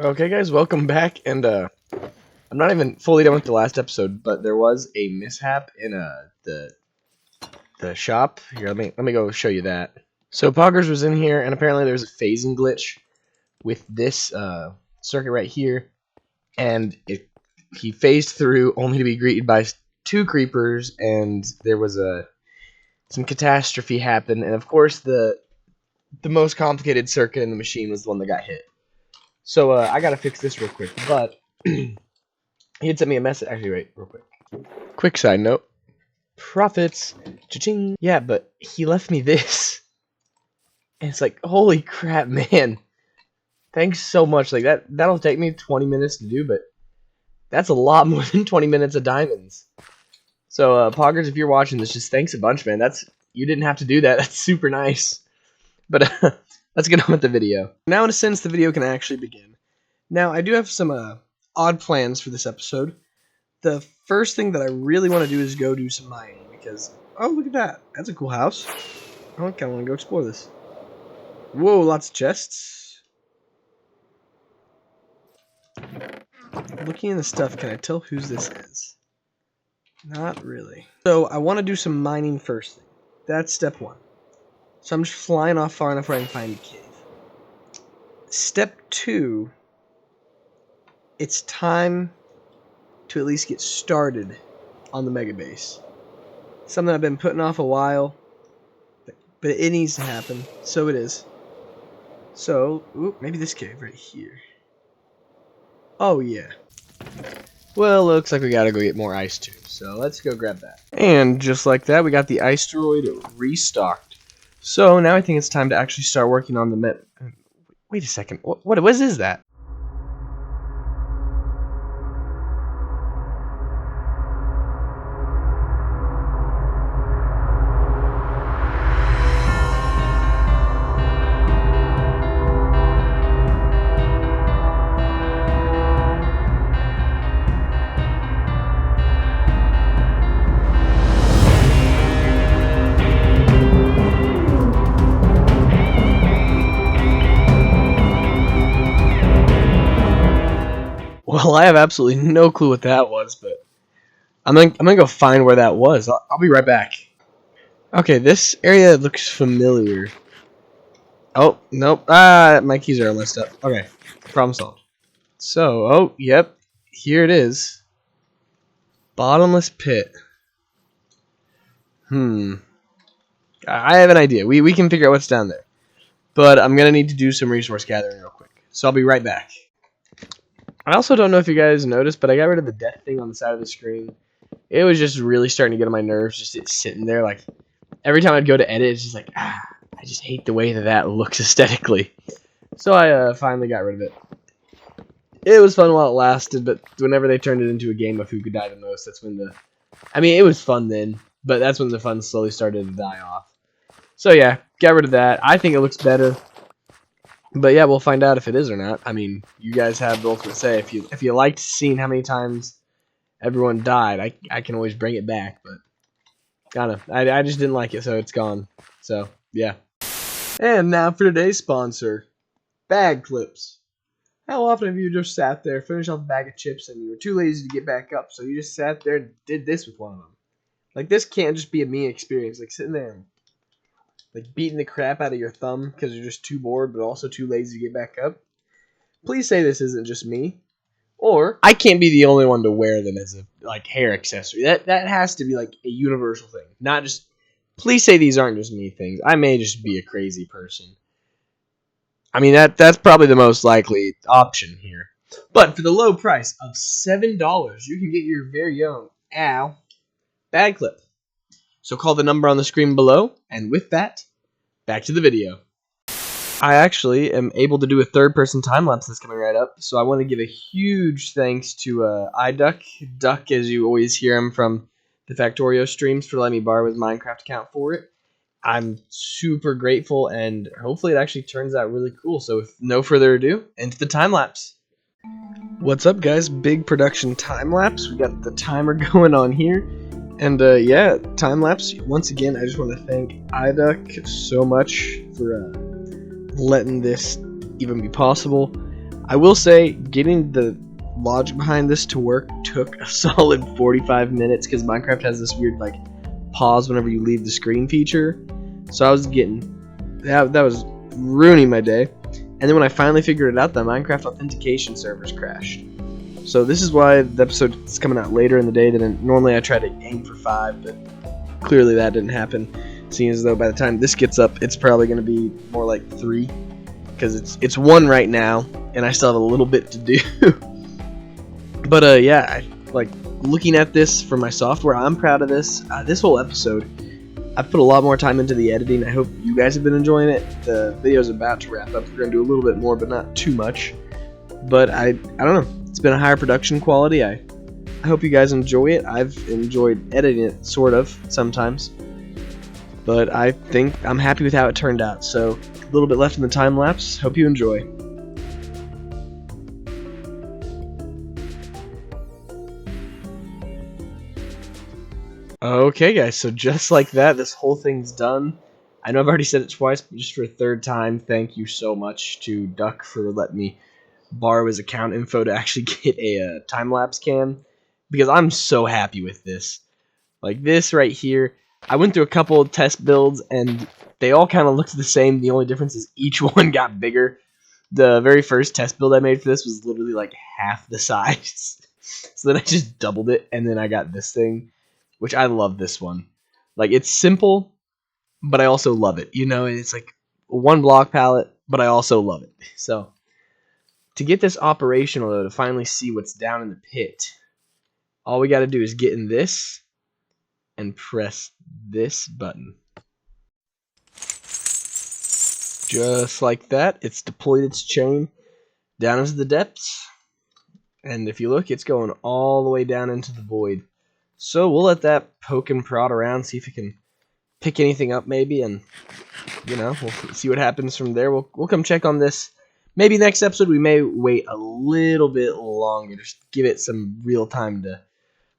Okay, guys, welcome back. And I'm not even fully done with the last episode, but there was a mishap in the shop. Here, let me go show you that. So Poggers was in here, and apparently there was a phasing glitch with this circuit right here, and he phased through only to be greeted by two creepers, and there was some catastrophe happened, and of course the most complicated circuit in the machine was the one that got hit. So I gotta fix this real quick, but he had sent me a message. Actually, wait, real quick. Quick side note: profits, cha-ching. Yeah, but he left me this, and it's like, holy crap, man! Thanks so much. Like that'll take me 20 minutes to do, but that's a lot more than 20 minutes of diamonds. So Poggers, if you're watching this, just thanks a bunch, man. You didn't have to do that. That's super nice. But let's get on with the video. Now, in a sense, the video can actually begin. Now, I do have some odd plans for this episode. The first thing that I really want to do is go do some mining, because, oh, look at that. That's a cool house. I kind of want to go explore this. Whoa, lots of chests. Looking in the stuff, can I tell whose this is? Not really. So, I want to do some mining first thing. That's step one. So I'm just flying off far enough where I can find a cave. Step 2, it's time to at least get started on the mega base. Something I've been putting off a while, but it needs to happen, so it is. So, maybe this cave right here. Oh yeah. Well, looks like we gotta go get more ice too, so let's go grab that. And just like that, we got the Ice-teroid restocked. So now I think it's time to actually start working on the Wait a second. What is that? Well, I have absolutely no clue what that was, but I'm gonna go find where that was. I'll be right back. Okay, this area looks familiar. Oh, nope. My keys are all messed up. Okay, problem solved. So, oh, yep, here it is. Bottomless pit. I have an idea. We can figure out what's down there. But I'm gonna need to do some resource gathering real quick. So I'll be right back. I also don't know if you guys noticed, but I got rid of the death thing on the side of the screen. It was just really starting to get on my nerves, just it sitting there. Like, every time I'd go to edit, it's just like, I just hate the way that looks aesthetically. So I finally got rid of it. It was fun while it lasted, but whenever they turned it into a game of who could die the most, that's when it was fun then, but that's when the fun slowly started to die off. So yeah, got rid of that. I think it looks better. But yeah, we'll find out if it is or not. I mean, you guys have the ultimate say. If you liked seeing how many times everyone died, I can always bring it back. But I just didn't like it, so it's gone. So yeah. And now for today's sponsor, bag clips. How often have you just sat there, finished off a bag of chips, and you were too lazy to get back up, so you just sat there and did this with one of them? Like, this can't just be a me experience. Like, sitting there and like beating the crap out of your thumb because you're just too bored but also too lazy to get back up. Please say this isn't just me. Or I can't be the only one to wear them as a hair accessory. That has to be like a universal thing. Not just, please say these aren't just me things. I may just be a crazy person. I mean, that's probably the most likely option here. But for the low price of $7, you can get your very own bag clip. So call the number on the screen below, and with that, back to the video. I actually am able to do a third-person time-lapse that's coming right up, so I want to give a huge thanks to Duck, as you always hear him from the Factorio streams, for letting me borrow his Minecraft account for it. I'm super grateful, and hopefully it actually turns out really cool. So with no further ado, into the time-lapse. What's up, guys? Big production time-lapse. We got the timer going on here. And yeah, time-lapse, once again, I just want to thank iDuck so much for letting this even be possible. I will say, getting the logic behind this to work took a solid 45 minutes because Minecraft has this weird like pause whenever you leave the screen feature. So I was getting that was ruining my day. And then when I finally figured it out, the Minecraft authentication servers crashed. So this is why the episode is coming out later in the day than normally. I try to aim for 5, but clearly that didn't happen. Seeing as though by the time this gets up, it's probably going to be more like 3, because it's 1 right now, and I still have a little bit to do. But yeah, like looking at this for my software, I'm proud of this. This whole episode, I've put a lot more time into the editing. I hope you guys have been enjoying it. The video's about to wrap up. We're going to do a little bit more, but not too much. But I don't know. It's been a higher production quality. I hope you guys enjoy it. I've enjoyed editing it, sort of, sometimes. But I think I'm happy with how it turned out. So, a little bit left in the time lapse. Hope you enjoy. Okay, guys, so just like that, this whole thing's done. I know I've already said it twice, but just for a third time, thank you so much to Duck for letting me borrow his account info to actually get a time-lapse cam, because I'm so happy with this. Like this right here, I went through a couple of test builds, and they all kind of looked the same. The only difference is each one got bigger. The very first test build I made for this was literally like half the size. So then I just doubled it, and then I got this thing, which I love this one. Like, it's simple, but I also love it. You know, it's like one block palette, but I also love it. So, to get this operational, though, to finally see what's down in the pit, all we got to do is get in this and press this button. Just like that, it's deployed its chain down into the depths. And if you look, it's going all the way down into the void. So we'll let that poke and prod around, see if it can pick anything up maybe, and, you know, we'll see what happens from there. We'll come check on this. Maybe next episode we may wait a little bit longer, just give it some real time to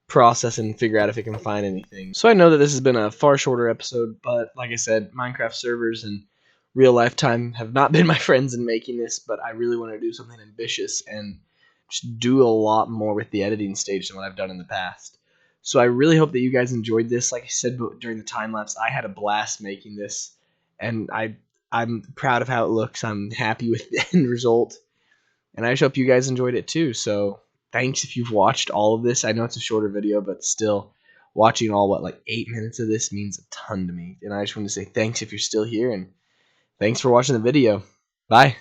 process and figure out if it can find anything. So I know that this has been a far shorter episode, but like I said, Minecraft servers and real life time have not been my friends in making this, but I really want to do something ambitious and just do a lot more with the editing stage than what I've done in the past. So I really hope that you guys enjoyed this. Like I said during the time lapse, I had a blast making this, and I'm proud of how it looks. I'm happy with the end result, and I just hope you guys enjoyed it too. So thanks if you've watched all of this. I know it's a shorter video, but still, watching all, like 8 minutes of this means a ton to me. And I just want to say thanks if you're still here, and thanks for watching the video. Bye.